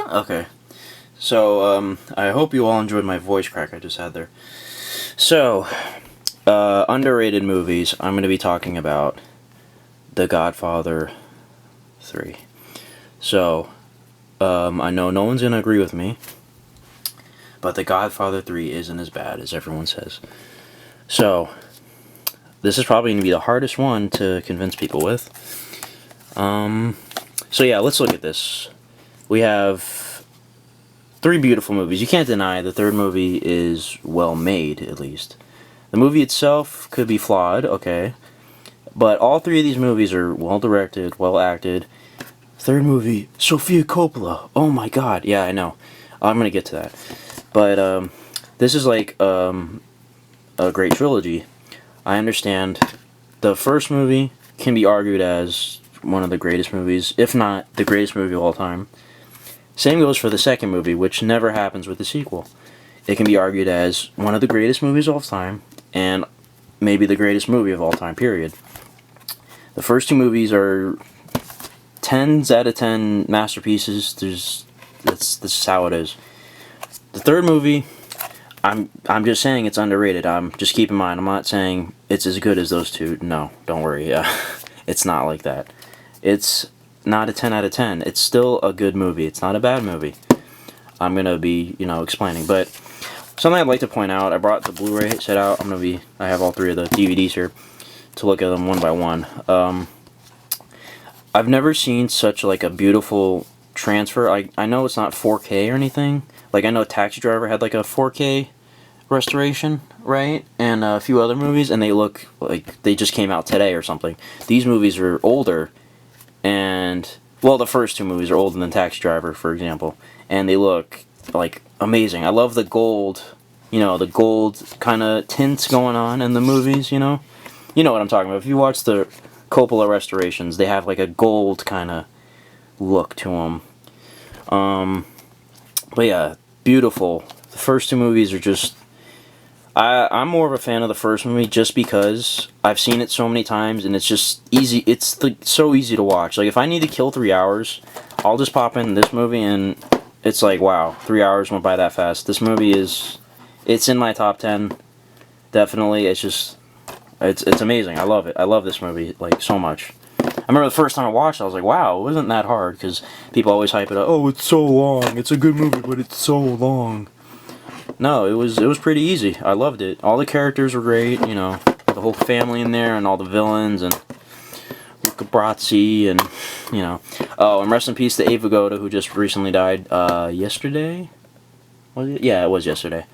Okay. So, I hope you all enjoyed my voice crack I just had there. So, underrated movies. I'm going to be talking about The Godfather 3. So, I know no one's going to agree with me, but The Godfather 3 isn't as bad as everyone says. So, this is probably going to be the hardest one to convince people with. So yeah, let's look at this. We have three beautiful movies. You can't deny the third movie is well made, at least. The movie itself could be flawed, okay. But all three of these movies are well directed, well acted. Third movie, Sofia Coppola. Oh my god. Yeah, I know. I'm gonna get to that. But, this is like, a great trilogy. I understand the first movie can be argued as one of the greatest movies, if not the greatest movie of all time. Same goes for the second movie, which never happens with the sequel. It can be argued as one of the greatest movies of all time, and maybe the greatest movie of all time, period. The first two movies are 10s out of 10 masterpieces. This is how it is. The third movie, I'm just saying it's underrated. Just keep in mind, I'm not saying it's as good as those two. No, don't worry. It's not like that. It's not a 10 out of 10. It's still a good movie. It's not a bad movie. I'm gonna be, explaining. But something I'd like to point out, I brought the Blu-ray set out. I have all three of the DVDs here to look at them one by one. I've never seen such like a beautiful transfer. I know it's not 4K or anything. Like, I know Taxi Driver had like a 4K restoration, right? And a few other movies, and they look like they just came out today or something. These movies are older, and, well, the first two movies are older than Taxi Driver, for example, and they look like amazing. I love the gold, the gold kind of tints going on in the movies, You know what I'm talking about. If you watch the Coppola restorations, they have like a gold kind of look to them. But yeah, beautiful. The first two movies are just... I'm more of a fan of the first movie just because I've seen it so many times and it's just easy. It's like so easy to watch. Like, if I need to kill 3 hours, I'll just pop in this movie and it's like, wow, 3 hours went by that fast. This movie it's in my top 10. Definitely. It's amazing. I love it. I love this movie, like, so much. I remember the first time I watched it, I was like, wow, it wasn't that hard, because people always hype it up. Oh, it's so long. It's a good movie, but it's so long. No, it was pretty easy. I loved it. All the characters were great, the whole family in there, and all the villains, and Luca Brasi, and, Oh, and rest in peace to Ava Goda, who just recently died, yesterday? Was it? Yeah, it was yesterday.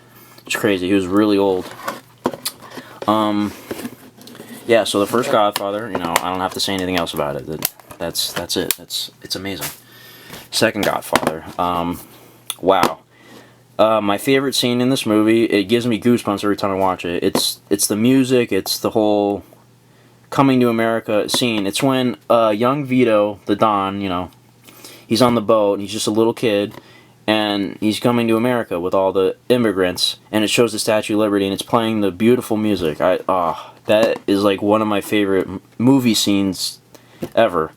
It's crazy. He was really old. Yeah, so the first Godfather, I don't have to say anything else about it. That's it. It's amazing. Second Godfather, wow. My favorite scene in this movie, it gives me goosebumps every time I watch it. It's the music, it's the whole coming to America scene. It's when young Vito, the Don, he's on the boat, and he's just a little kid, and he's coming to America with all the immigrants, and it shows the Statue of Liberty, and it's playing the beautiful music. That is like one of my favorite movie scenes ever.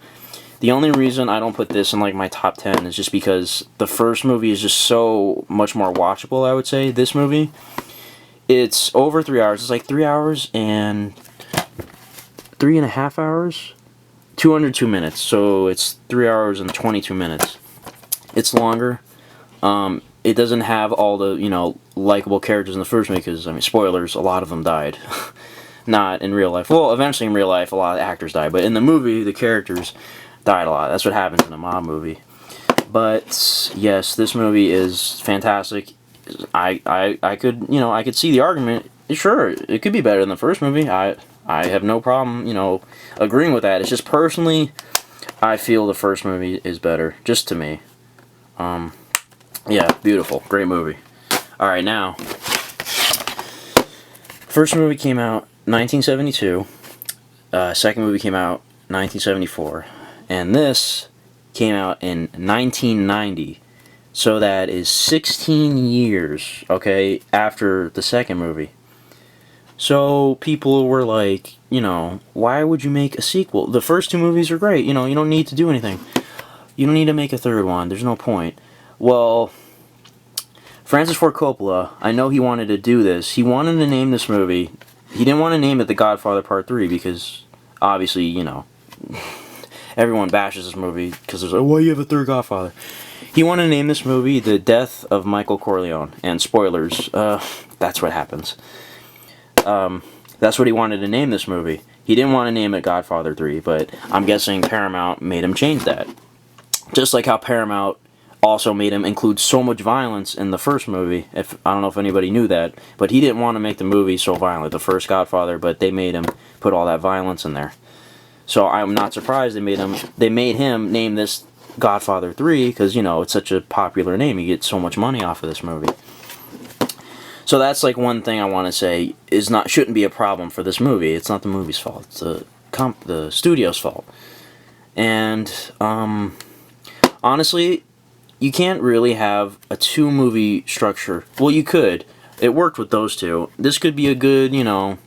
The only reason I don't put this in like my top 10 is just because the first movie is just so much more watchable, I would say. This movie, it's over 3 hours. It's like 3 hours and 3.5 hours? 202 minutes. So it's 3 hours and 22 minutes. It's longer. It doesn't have all the, likable characters in the first movie because, spoilers, a lot of them died. Not in real life. Well, eventually in real life, a lot of actors die. But in the movie, the characters died a lot. That's what happens in a mob movie. But, yes, this movie is fantastic. I could see the argument. Sure, it could be better than the first movie. I have no problem, agreeing with that. It's just personally, I feel the first movie is better. Just to me. Yeah, beautiful. Great movie. Alright, now. First movie came out 1972. Second movie came out 1974. And this came out in 1990. So that is 16 years, okay, after the second movie. So people were like, why would you make a sequel? The first two movies are great, you don't need to do anything. You don't need to make a third one, there's no point. Well, Francis Ford Coppola, I know he wanted to do this. He wanted to name this movie. He didn't want to name it The Godfather Part 3 because, obviously, you know, everyone bashes this movie because there's like, why you have a third Godfather? He wanted to name this movie The Death of Michael Corleone. And spoilers, that's what happens. That's what he wanted to name this movie. He didn't want to name it Godfather 3, but I'm guessing Paramount made him change that. Just like how Paramount also made him include so much violence in the first movie. I don't know if anybody knew that, but he didn't want to make the movie so violent, the first Godfather, but they made him put all that violence in there. So I'm not surprised they made him name this Godfather 3 because, you know, it's such a popular name. You get so much money off of this movie. So that's like one thing I want to say shouldn't be a problem for this movie. It's not the movie's fault. It's the studio's fault. And honestly, you can't really have a two-movie structure. Well, you could. It worked with those two. This could be a good, you know,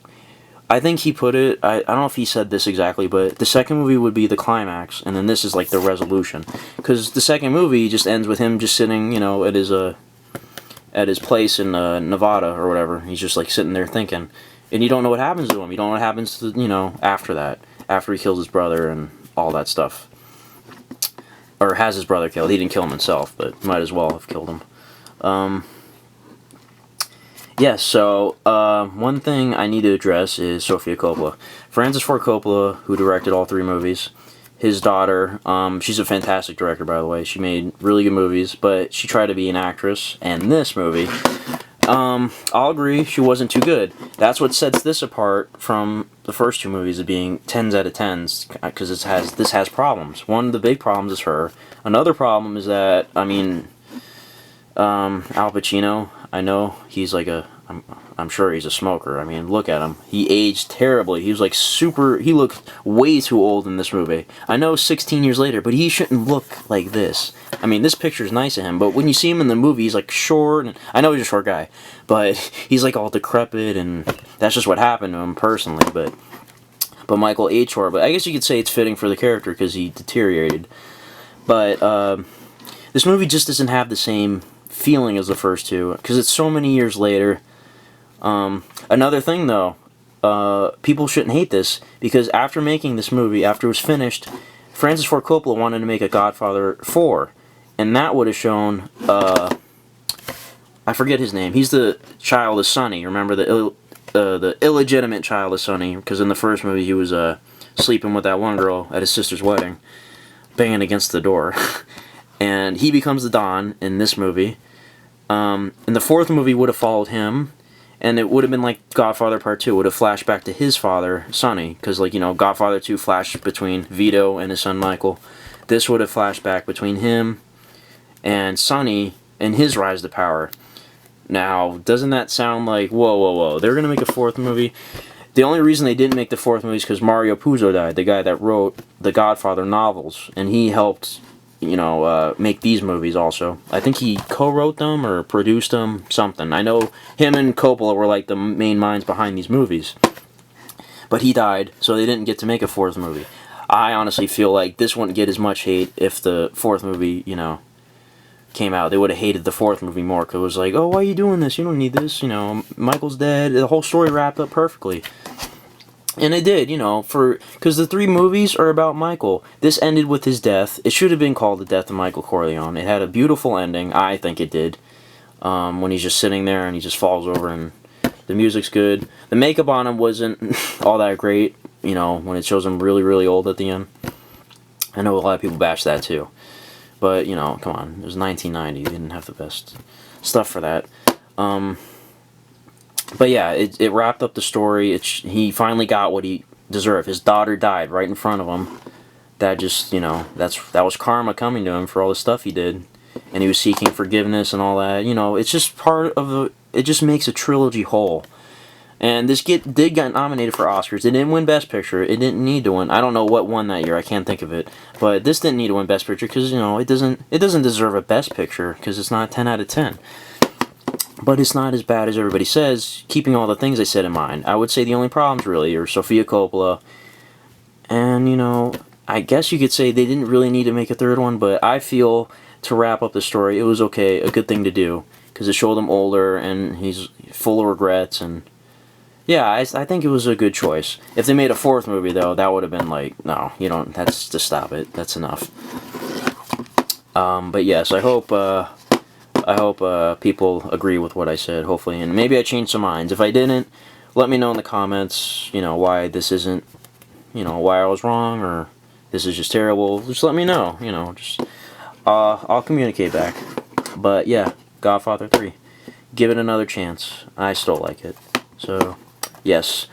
I think he put it, I don't know if he said this exactly, but the second movie would be the climax, and then this is like the resolution. Because the second movie just ends with him just sitting, you know, at his place in Nevada or whatever. He's just like sitting there thinking. And you don't know what happens to him. You don't know what happens to, you know, after that. After he kills his brother and all that stuff. Or has his brother killed. He didn't kill him himself, but might as well have killed him. Yeah, so one thing I need to address is Sofia Coppola. Francis Ford Coppola, who directed all three movies, his daughter, she's a fantastic director, by the way. She made really good movies, but she tried to be an actress, and this movie, I'll agree, she wasn't too good. That's what sets this apart from the first two movies of being 10s out of 10s, because this has problems. One of the big problems is her. Another problem is that, I mean, Al Pacino, I know he's like I'm sure he's a smoker. I mean, look at him. He aged terribly. He was like he looked way too old in this movie. I know 16 years later, but he shouldn't look like this. I mean, this picture's nice of him, but when you see him in the movie, he's like short, and I know he's a short guy, but he's like all decrepit, and that's just what happened to him personally, but Michael aged short. But I guess you could say it's fitting for the character because he deteriorated. But this movie just doesn't have the same feeling as the first two because it's so many years later. Another thing though, people shouldn't hate this because after making this movie, after it was finished, Francis Ford Coppola wanted to make a Godfather 4, and that would have shown I forget his name. He's the child of Sonny. Remember the illegitimate child of Sonny, because in the first movie he was sleeping with that one girl at his sister's wedding, banging against the door. And he becomes the Don in this movie. And the fourth movie would have followed him, and it would have been like Godfather Part 2. It would have flashed back to his father, Sonny, because, like, you know, Godfather 2 flashed between Vito and his son Michael. This would have flashed back between him and Sonny and his rise to power. Now, doesn't that sound like, whoa, whoa, whoa, they're going to make a fourth movie? The only reason they didn't make the fourth movie is because Mario Puzo died, the guy that wrote the Godfather novels, and he helped, you know, make these movies also. I think he co-wrote them or produced them, something. I know him and Coppola were like the main minds behind these movies. But he died, so they didn't get to make a fourth movie. I honestly feel like this wouldn't get as much hate if the fourth movie, you know, came out. They would have hated the fourth movie more, because it was like, oh, why are you doing this? You don't need this, you know, Michael's dead. The whole story wrapped up perfectly. And it did, you know, because the three movies are about Michael. This ended with his death. It should have been called The Death of Michael Corleone. It had a beautiful ending, I think it did, when he's just sitting there and he just falls over and the music's good. The makeup on him wasn't all that great, you know, when it shows him really, really old at the end. I know a lot of people bash that too. But, you know, come on, it was 1990. They didn't have the best stuff for that. But yeah, it wrapped up the story. He finally got what he deserved. His daughter died right in front of him. That just, you know, that was karma coming to him for all the stuff he did. And he was seeking forgiveness and all that. You know, it's just part of it just makes a trilogy whole. And this did get nominated for Oscars. It didn't win Best Picture. It didn't need to win. I don't know what won that year. I can't think of it. But this didn't need to win Best Picture because, you know, it doesn't deserve a Best Picture because it's not 10 out of 10. But it's not as bad as everybody says, keeping all the things I said in mind. I would say the only problems, really, are Sofia Coppola. And, you know, I guess you could say they didn't really need to make a third one, but I feel to wrap up the story, it was okay, a good thing to do, because it showed him older and he's full of regrets, and yeah, I think it was a good choice. If they made a fourth movie though, that would have been like, no, you don't. That's to stop it. That's enough. But yes, I hope people agree with what I said. Hopefully, and maybe I changed some minds. If I didn't, let me know in the comments. You know why this isn't. You know why I was wrong, or this is just terrible. Just let me know. You know, just I'll communicate back. But yeah, Godfather 3. Give it another chance. I still like it. So, yes.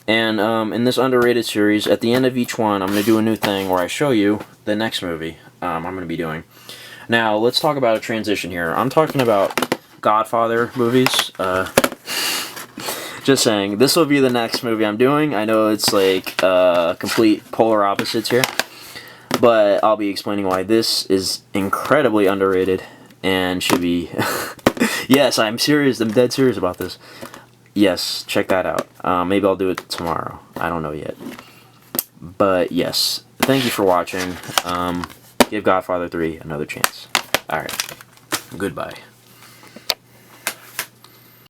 And in this underrated series, at the end of each one, I'm going to do a new thing where I show you the next movie I'm going to be doing. Now, let's talk about a transition here. I'm talking about Godfather movies. Just saying, this will be the next movie I'm doing. I know it's like complete polar opposites here. But I'll be explaining why this is incredibly underrated and should be... Yes, I'm serious. I'm dead serious about this. Yes, check that out. Maybe I'll do it tomorrow. I don't know yet. But yes, thank you for watching. Give Godfather 3 another chance. Alright, goodbye.